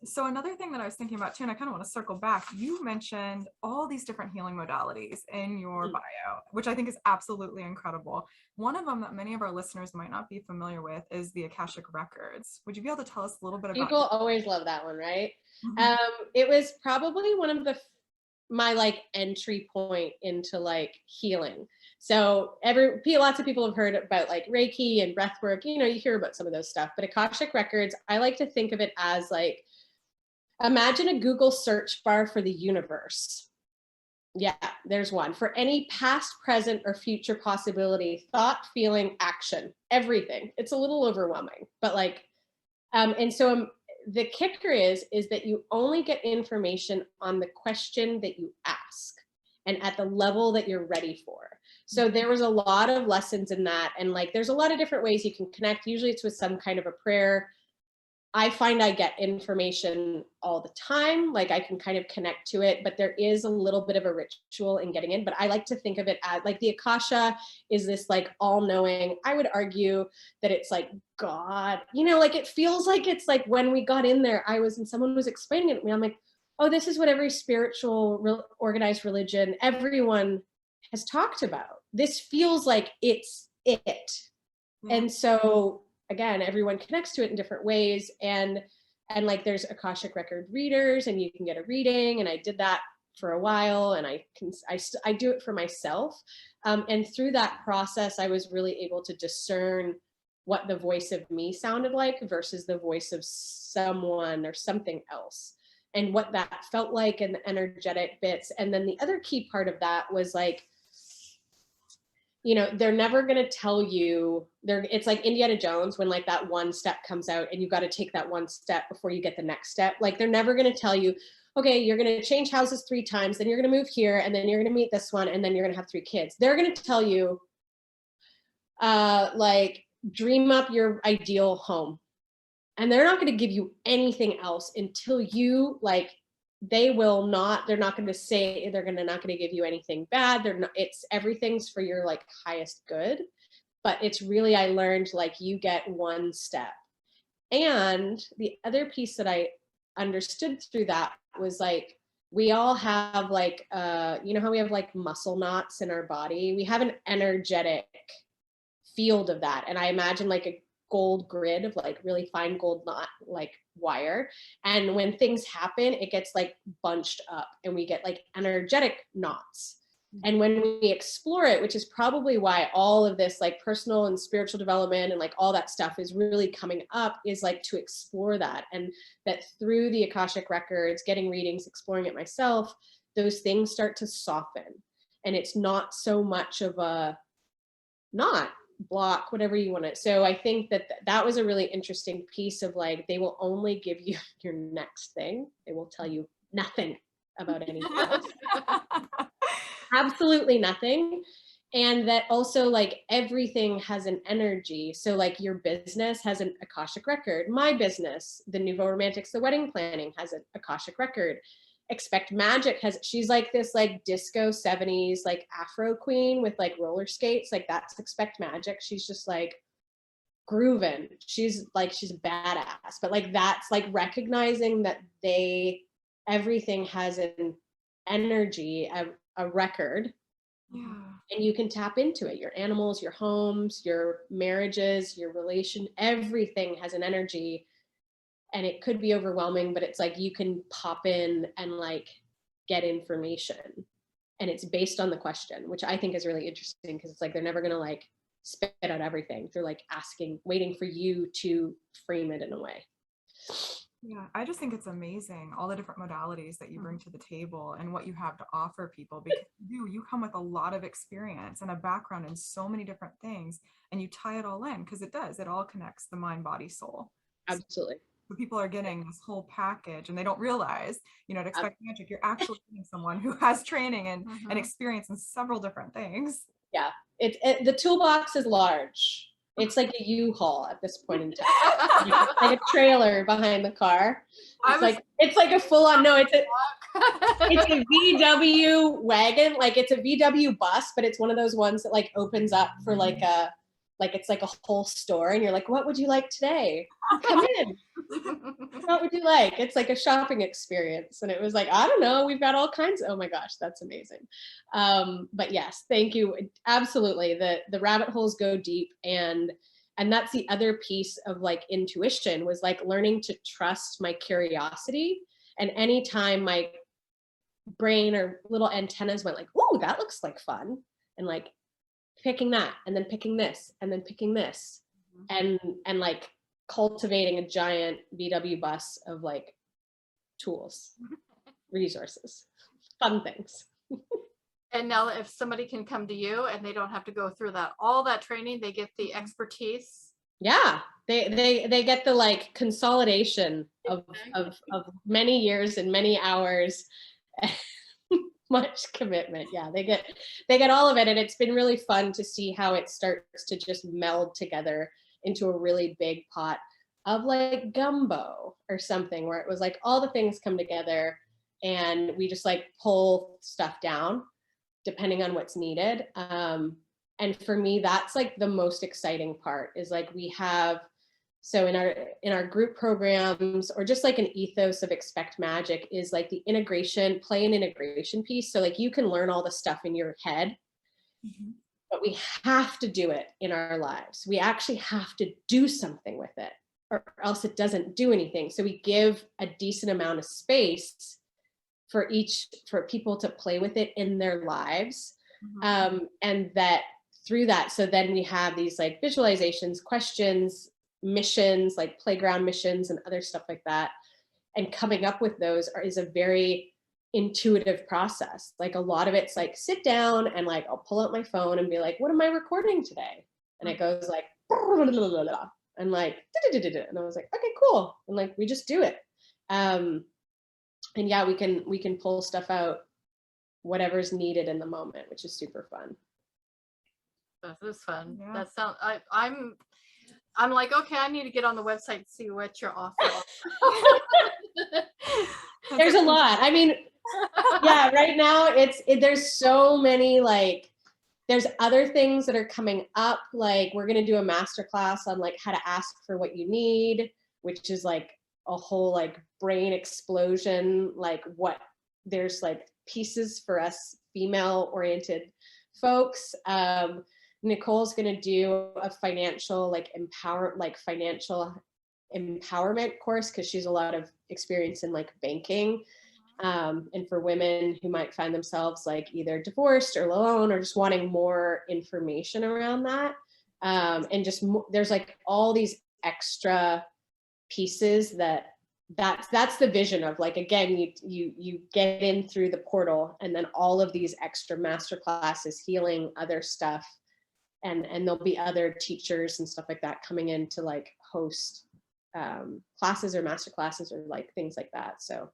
[SPEAKER 3] So another thing that I was thinking about too, and I kind of want to circle back, you mentioned all these different healing modalities in your bio, which I think is absolutely incredible. One of them that many of our listeners might not be familiar with is the Akashic Records. Would you be able to tell us a little bit about
[SPEAKER 4] People always love that one, right?
[SPEAKER 3] Mm-hmm.
[SPEAKER 4] It was probably one of my like entry point into like healing. So lots of people have heard about like Reiki and breath work, you know, you hear about some of those stuff, but Akashic Records, I like to think of it as like, imagine a Google search bar for the universe. Yeah, there's one. For any past, present, or future possibility, thought, feeling, action, everything. It's a little overwhelming, but like, and so the kicker is that you only get information on the question that you ask and at the level that you're ready for. So there was a lot of lessons in that. And like, there's a lot of different ways you can connect. Usually it's with some kind of a prayer. I find I get information all the time. Like I can kind of connect to it, but there is a little bit of a ritual in getting in. But I like to think of it as like the Akasha is this like all knowing. I would argue that it's like God, you know, like it feels like it's like when we got in there, someone was explaining it to me. I'm like, oh, this is what every spiritual organized religion, everyone has talked about. This feels like it's it. Yeah. And so again, everyone connects to it in different ways. And like there's Akashic Record readers and you can get a reading. And I did that for a while and I do it for myself. And through that process, I was really able to discern what the voice of me sounded like versus the voice of someone or something else, and what that felt like and the energetic bits. And then the other key part of that was like, you know, they're never going to tell you it's like Indiana Jones when like that one step comes out and you got to take that one step before you get the next step. Like they're never going to tell you, okay, you're going to change houses 3 times, then you're going to move here, and then you're going to meet this one, and then you're going to have 3 kids. They're going to tell you, like, dream up your ideal home. And they're not going to give you anything else until you like, they're not going to say, they're not going to give you anything bad. It's everything's for your like highest good. But it's really, I learned like you get one step. And the other piece that I understood through that was like, we all have like, you know how we have like muscle knots in our body? We have an energetic field of that. And I imagine like a gold grid of like really fine gold knot like wire, and when things happen it gets like bunched up and we get like energetic knots. And when we explore it, which is probably why all of this like personal and spiritual development and like all that stuff is really coming up, is like to explore that. And that through the Akashic Records, getting readings, exploring it myself, those things start to soften and it's not so much of a knot, block, whatever you want to. So I think that was a really interesting piece of like, they will only give you your next thing. They will tell you nothing about anything else. Absolutely nothing. And that also, like, everything has an energy. So like your business has an Akashic record. My business, the Nouveau Romantics, the wedding planning, has an Akashic record. Expect Magic has, she's like this like disco 70s like Afro queen with like roller skates. Like that's Expect Magic. She's just like grooving. She's badass. But like that's like recognizing that everything has an energy, a record.
[SPEAKER 3] Yeah.
[SPEAKER 4] And you can tap into it. Your animals, your homes, your marriages, your relation, everything has an energy. And it could be overwhelming, but it's like you can pop in and like get information. And it's based on the question, which I think is really interesting, because it's like they're never going to like spit out everything. They're like asking, waiting for you to frame it in a way.
[SPEAKER 3] Yeah, I just think it's amazing, all the different modalities that you bring to the table and what you have to offer people, because you come with a lot of experience and a background in so many different things, and you tie it all in, because it all connects the mind, body, soul.
[SPEAKER 4] Absolutely.
[SPEAKER 3] So people are getting this whole package, and they don't realize, to Expect Magic, you're actually getting someone who has training and experience in several different things.
[SPEAKER 4] Yeah, the toolbox is large. It's like a U-Haul at this point in time. It's like a trailer behind the car. It's like a full-on, no, it's a VW wagon. Like it's a VW bus, but it's one of those ones that like opens up for it's like a whole store, and you're like, what would you like today? Come in. What would you like? It's like a shopping experience. And it was like, I don't know, we've got all kinds. Oh my gosh, that's amazing. But yes, thank you. Absolutely. The rabbit holes go deep. And that's the other piece of like intuition, was like learning to trust my curiosity. And anytime my brain or little antennas went like, oh, that looks like fun. And like picking that, and then picking this, and then picking this, and like cultivating a giant VW bus of like tools, resources, fun things.
[SPEAKER 2] And now if somebody can come to you and they don't have to go through all that training, they get the expertise.
[SPEAKER 4] Yeah, they get the like consolidation of many years and many hours. Much commitment. Yeah, they get all of it. And it's been really fun to see how it starts to just meld together into a really big pot of like gumbo or something, where it was like all the things come together and we just like pull stuff down depending on what's needed. And for me, that's like the most exciting part, is like we have, so in our group programs, or just like an ethos of Expect Magic, is like the play and integration piece. So like you can learn all the stuff in your head, but we have to do it in our lives. We actually have to do something with it, or else it doesn't do anything. So we give a decent amount of space for people to play with it in their lives. And that through that, so then we have these like visualizations, questions, missions, like playground missions and other stuff like that. And coming up with those is a very intuitive process. Like a lot of it's like sit down and like I'll pull out my phone and be like, what am I recording today? And it goes like and like and I was like, okay, cool. And like we just do it. And yeah, we can pull stuff out, whatever's needed in the moment, which is super fun.
[SPEAKER 2] That is fun.
[SPEAKER 3] Yeah.
[SPEAKER 2] That sounds, I'm like, okay, I need to get on the website and see what you're offering.
[SPEAKER 4] There's a lot. I mean, yeah, right now there's so many, like, there's other things that are coming up. Like we're going to do a masterclass on like how to ask for what you need, which is like a whole like brain explosion. Like there's like pieces for us female oriented folks. Nicole's going to do a financial empowerment course, because she's a lot of experience in like banking. And for women who might find themselves like either divorced or alone, or just wanting more information around that. And just there's like all these extra pieces that's the vision of like, again, you get in through the portal, and then all of these extra master classes, healing, other stuff. And there'll be other teachers and stuff like that coming in to like host classes or master classes or like things like that. So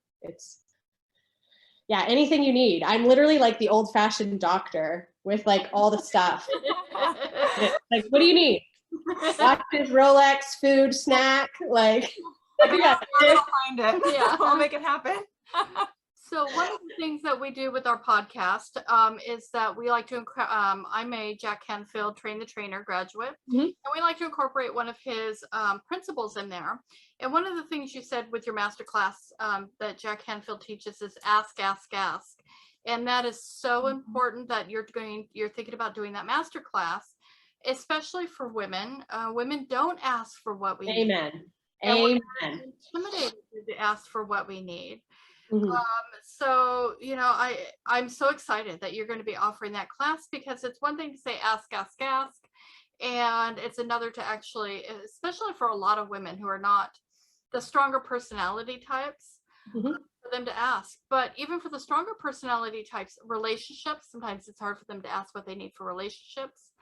[SPEAKER 4] Yeah, anything you need. I'm literally like the old-fashioned doctor with like all the stuff. Like, what do you need? Watches, Rolex, food, snack, like
[SPEAKER 3] I'll
[SPEAKER 4] yeah.
[SPEAKER 3] find it.
[SPEAKER 2] Yeah.
[SPEAKER 3] I'll make it happen.
[SPEAKER 2] So one of the things that we do with our podcast is that we like to, I'm a Jack Canfield Train the Trainer graduate,
[SPEAKER 4] Mhm.
[SPEAKER 2] and we like to incorporate one of his principles in there. And one of the things you said with your masterclass that Jack Canfield teaches is ask, ask, ask. And that is so important that you're thinking about doing that masterclass, especially for women. Women don't ask for what we need.
[SPEAKER 4] Amen.
[SPEAKER 2] And we're
[SPEAKER 4] Amen.
[SPEAKER 2] intimidated to ask for what we need.
[SPEAKER 4] Mhm.
[SPEAKER 2] So, I'm so excited that you're going to be offering that class, because it's one thing to say ask, ask, ask. And it's another to actually, especially for a lot of women who are not the stronger personality types,
[SPEAKER 4] Mhm.
[SPEAKER 2] for them to ask. But even for the stronger personality types, relationships, sometimes it's hard for them to ask what they need for relationships.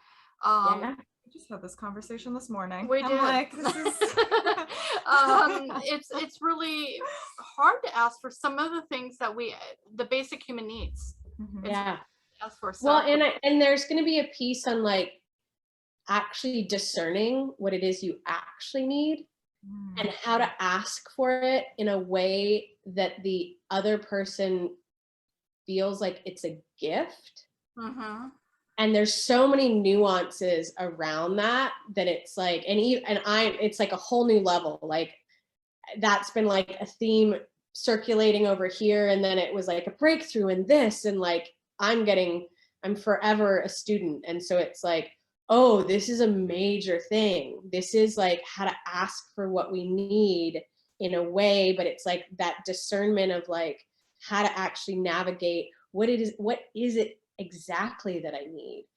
[SPEAKER 4] Yeah.
[SPEAKER 3] We just had this conversation this morning.
[SPEAKER 2] We
[SPEAKER 3] I'm
[SPEAKER 2] did.
[SPEAKER 3] like, this is
[SPEAKER 2] It's really hard to ask for some of the things that the basic human needs.
[SPEAKER 3] Mhm.
[SPEAKER 2] It's
[SPEAKER 4] Yeah.
[SPEAKER 2] ask for.
[SPEAKER 4] Well,
[SPEAKER 2] So,
[SPEAKER 4] and there's going to be a piece on like actually discerning what it is you actually need and how to ask for it in a way that the other person feels like it's a gift.
[SPEAKER 2] mhm.
[SPEAKER 4] And there's so many nuances around that it's like, it's like a whole new level. Like that's been like a theme circulating over here. And then it was like a breakthrough in this. And like, I'm forever a student. And so it's like, oh, this is a major thing. This is like how to ask for what we need in a way, but it's like that discernment of like how to actually navigate what is it exactly that I need,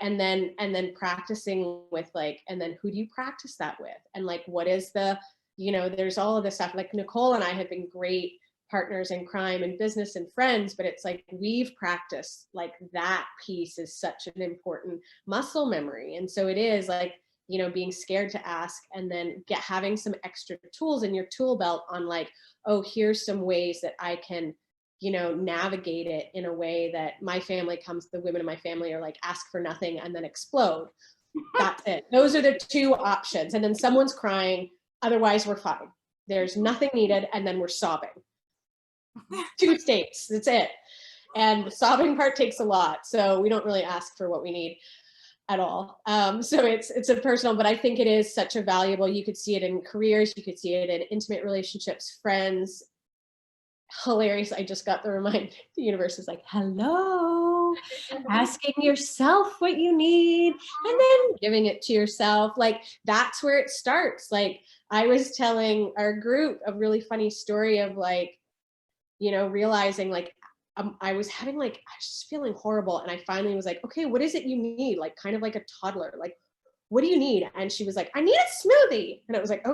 [SPEAKER 4] and then practicing with like, and then who do you practice that with, and like what is the, there's all of this stuff. Like Nicole and I have been great partners in crime and business and friends, but it's like we've practiced like that piece is such an important muscle memory. And so it is like, being scared to ask, and then having some extra tools in your tool belt on like, oh, here's some ways that I can navigate it in a way that the women in my family are like, ask for nothing and then explode. That's it. Those are the two options. And then someone's crying. Otherwise, we're fine. There's nothing needed. And then we're sobbing. Two states. That's it. And the sobbing part takes a lot. So we don't really ask for what we need at all. So it's a personal, but I think it is such a valuable, you could see it in careers. You could see it in intimate relationships, friends. Hilarious. I just got the reminder. The universe is like, hello, asking yourself what you need and then giving it to yourself. Like that's where it starts. Like I was telling our group a really funny story of like, realizing like I was just feeling horrible. And I finally was like, okay, what is it you need? Like kind of like a toddler, like, what do you need? And she was like, I need a smoothie. And I was like,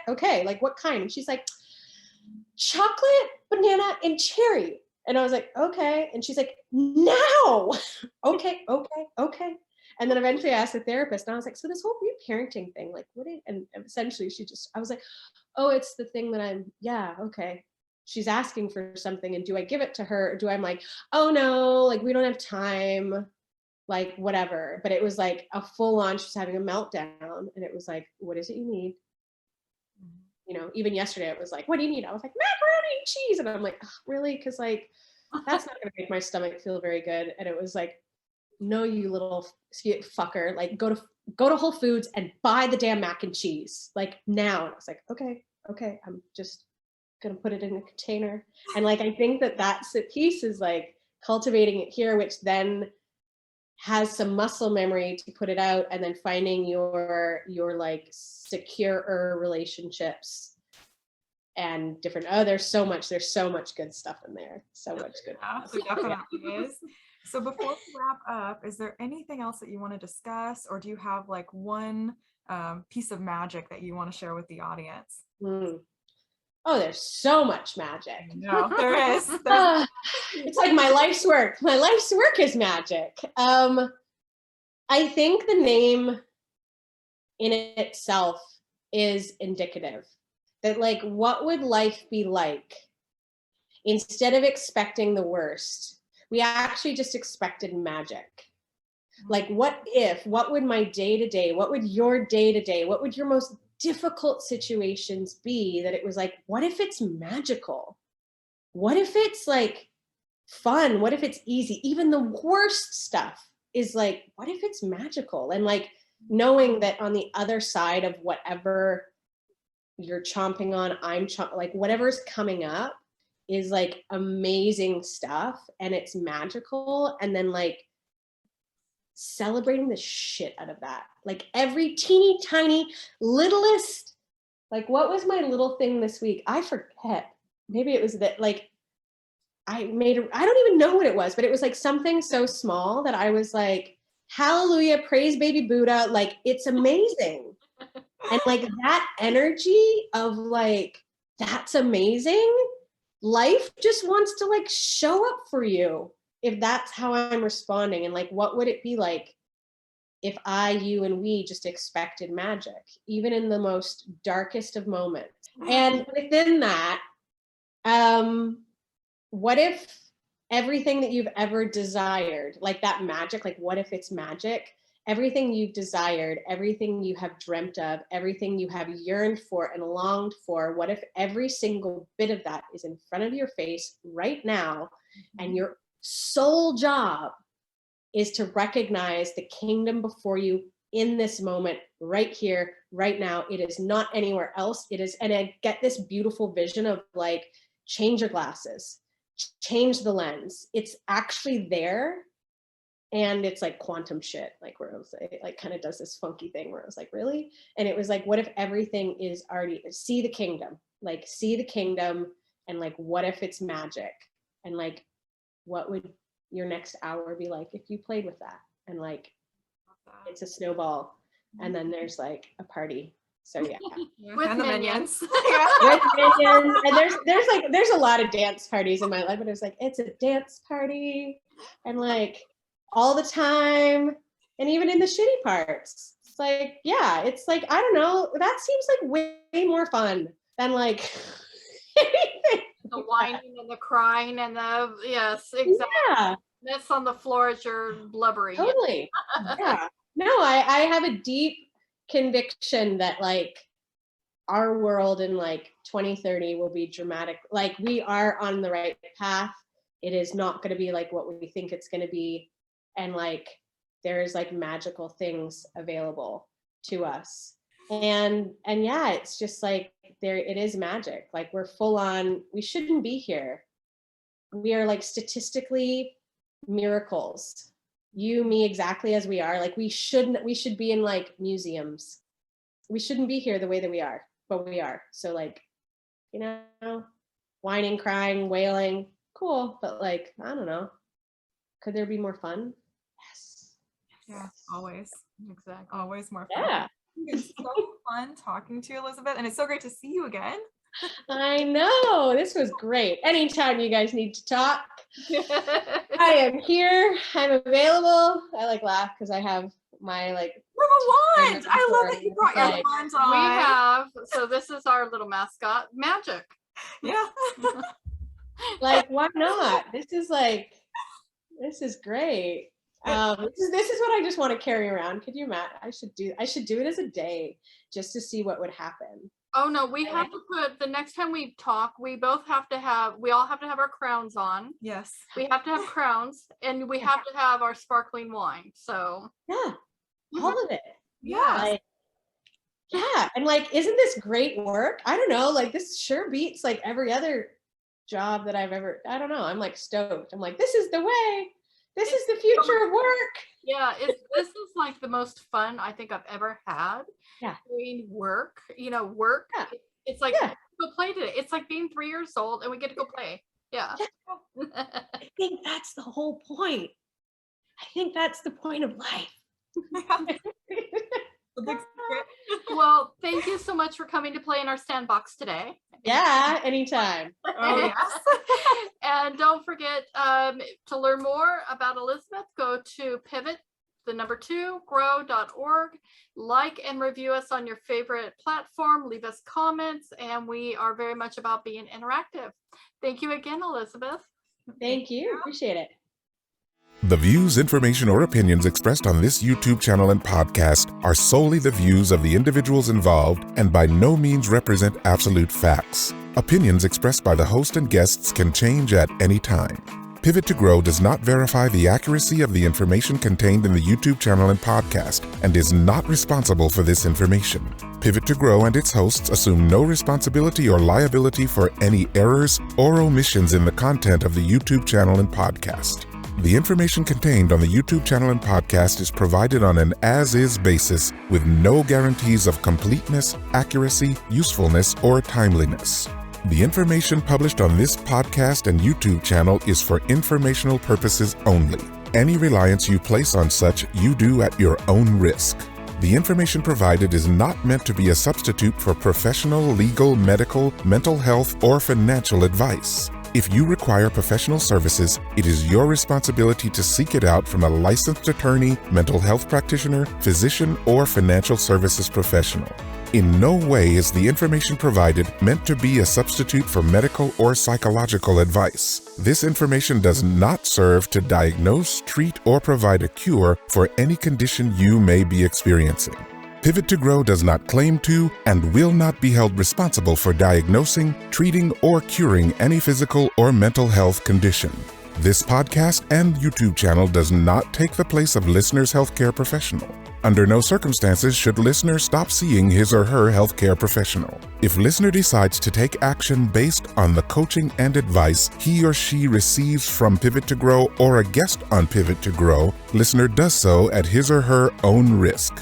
[SPEAKER 4] okay. Like what kind? And she's like, chocolate, banana, and cherry. And I was like, okay. And she's like, now. Okay. And then eventually I asked the therapist and I was like, so this whole reparenting thing, like and essentially I was like, oh, it's the thing that okay. She's asking for something and do I give it to her? Or do I'm like, oh no, like we don't have time, like whatever. But it was like a full on, she's having a meltdown. And it was like, what is it you need? Even yesterday it was like, what do you need? I was like, macaroni and cheese. And I'm like, oh, really? Because like, that's not going to make my stomach feel very good. And it was like, no, you little fucker, like go to Whole Foods and buy the damn mac and cheese, like now. And I was like, okay, I'm just going to put it in a container. And like, I think that's the piece is like cultivating it here, which then has some muscle memory to put it out, and then finding your like secure relationships and different, there's so much good stuff in there. So much good
[SPEAKER 3] Yeah,
[SPEAKER 4] stuff.
[SPEAKER 3] there definitely is. So before we wrap up, is there anything else that you want to discuss, or do you have like one piece of magic that you want to share with the audience?
[SPEAKER 4] Oh, there's so much magic.
[SPEAKER 3] No, there is.
[SPEAKER 4] It's like my life's work. My life's work is magic. I think the name in itself is indicative that like, what would life be like instead of expecting the worst, we actually just expected magic. Like, what would my day-to-day, what would your day-to-day, what would your most difficult situations be, that it was like, what if it's magical? What if it's like fun? What if it's easy? Even the worst stuff is like, what if it's magical? And like knowing that on the other side of whatever you're chomping on, like whatever's coming up is like amazing stuff and it's magical. And then like celebrating the shit out of that. Like every teeny tiny littlest, like what was my little thing this week? I forget. Maybe it was that like I don't even know what it was, but it was like something so small that I was like, hallelujah, praise baby Buddha. Like it's amazing. And like that energy of like, that's amazing. Life just wants to like show up for you if that's how I'm responding. And like, what would it be like if I, you, and we just expected magic, even in the most darkest of moments? And within that, what if everything that you've ever desired, like that magic, like what if it's magic? Everything you've desired, everything you have dreamt of, everything you have yearned for and longed for, what if every single bit of that is in front of your face right now, and your sole job is to recognize the kingdom before you in this moment, right here, right now. It is not anywhere else. It is, and I get this beautiful vision of like, change your glasses, change the lens. It's actually there. And it's like quantum shit, like where it like kind of does this funky thing where I was like, really? And it was like, what if everything is already, see the kingdom, and like, what if it's magic? And like, what would your next hour be like if you played with that? And like, it's a snowball. And then there's like a party. So yeah.
[SPEAKER 2] With
[SPEAKER 3] And the
[SPEAKER 2] minions.
[SPEAKER 4] With minions. And there's a lot of dance parties in my life, but it was like, it's a dance party. And like, all the time, and even in the shitty parts, it's like, yeah, it's like, I don't know, that seems like way more fun than like anything.
[SPEAKER 2] The whining and the crying and the, yes, exactly.
[SPEAKER 4] Yeah,
[SPEAKER 2] Mess on the floor as you're blubbering.
[SPEAKER 4] totally. Yeah, no, I have a deep conviction that like our world in like 2030 will be dramatic. Like we are on the right path. It is not going to be like what we think it's going to be. And like there's like magical things available to us, and yeah, it's just like there, it is magic. Like we're full on, we shouldn't be here. We are like statistically miracles, you, me, exactly as we are. Like we should be in like museums. We shouldn't be here the way that we are, but we are. So like, you know, whining, crying, wailing, cool, but like, I don't know, could there be more fun?
[SPEAKER 3] Yeah, always.
[SPEAKER 2] Exactly.
[SPEAKER 3] Always more fun.
[SPEAKER 4] Yeah.
[SPEAKER 3] It's so fun talking to you, Elizabeth, and it's so great to see you again.
[SPEAKER 4] I know, this was great. Anytime you guys need to talk, I am here. I'm available. I like laugh because I have my like
[SPEAKER 3] Wand. I love that you brought your
[SPEAKER 4] like,
[SPEAKER 3] wand on.
[SPEAKER 2] We have, so this is our little mascot, Magic.
[SPEAKER 3] Yeah.
[SPEAKER 4] like, why not? This is great. This is what I just want to carry around. Could you imagine? I should do it as a day just to see what would happen.
[SPEAKER 2] Oh no, we have to put, the next time we talk, we all have to have our crowns on.
[SPEAKER 3] Yes.
[SPEAKER 2] We have to have crowns, and we have to have our sparkling wine. So
[SPEAKER 4] yeah, all of it.
[SPEAKER 3] Yeah.
[SPEAKER 4] Like, yeah, and like, isn't this great work? I don't know, like this sure beats like every other job that I've ever, I don't know, I'm like stoked. I'm like, this is the way. This is the future of work.
[SPEAKER 2] Yeah, this is like the most fun I think I've ever had.
[SPEAKER 4] Yeah.
[SPEAKER 2] Doing work, work.
[SPEAKER 4] Yeah.
[SPEAKER 2] It's like, go play today. It's like being 3 years old and we get to go play. Yeah.
[SPEAKER 4] I think that's the whole point. I think that's the point of life.
[SPEAKER 2] Well, thank you so much for coming to play in our sandbox today.
[SPEAKER 4] Yeah, anytime.
[SPEAKER 3] Oh, yes.
[SPEAKER 2] And don't forget to learn more about Elizabeth, go to grow.org. Like and review us on your favorite platform. Leave us comments, and we are very much about being interactive. Thank you again, Elizabeth.
[SPEAKER 4] Thank you. Appreciate it.
[SPEAKER 6] The views, information, or opinions expressed on this YouTube channel and podcast are solely the views of the individuals involved and by no means represent absolute facts. Opinions expressed by the host and guests can change at any time. Pivot to Grow does not verify the accuracy of the information contained in the YouTube channel and podcast and is not responsible for this information. Pivot to Grow and its hosts assume no responsibility or liability for any errors or omissions in the content of the YouTube channel and podcast. The information contained on the YouTube channel and podcast is provided on an as-is basis with no guarantees of completeness, accuracy, usefulness, or timeliness. The information published on this podcast and YouTube channel is for informational purposes only. Any reliance you place on such, you do at your own risk. The information provided is not meant to be a substitute for professional, legal, medical, mental health, or financial advice. If you require professional services, it is your responsibility to seek it out from a licensed attorney, mental health practitioner, physician, or financial services professional. In no way is the information provided meant to be a substitute for medical or psychological advice. This information does not serve to diagnose, treat, or provide a cure for any condition you may be experiencing. Pivot to Grow does not claim to and will not be held responsible for diagnosing, treating, or curing any physical or mental health condition. This podcast and YouTube channel does not take the place of listeners' healthcare professional. Under no circumstances should listener stop seeing his or her healthcare professional. If listener decides to take action based on the coaching and advice he or she receives from Pivot to Grow or a guest on Pivot to Grow, listener does so at his or her own risk.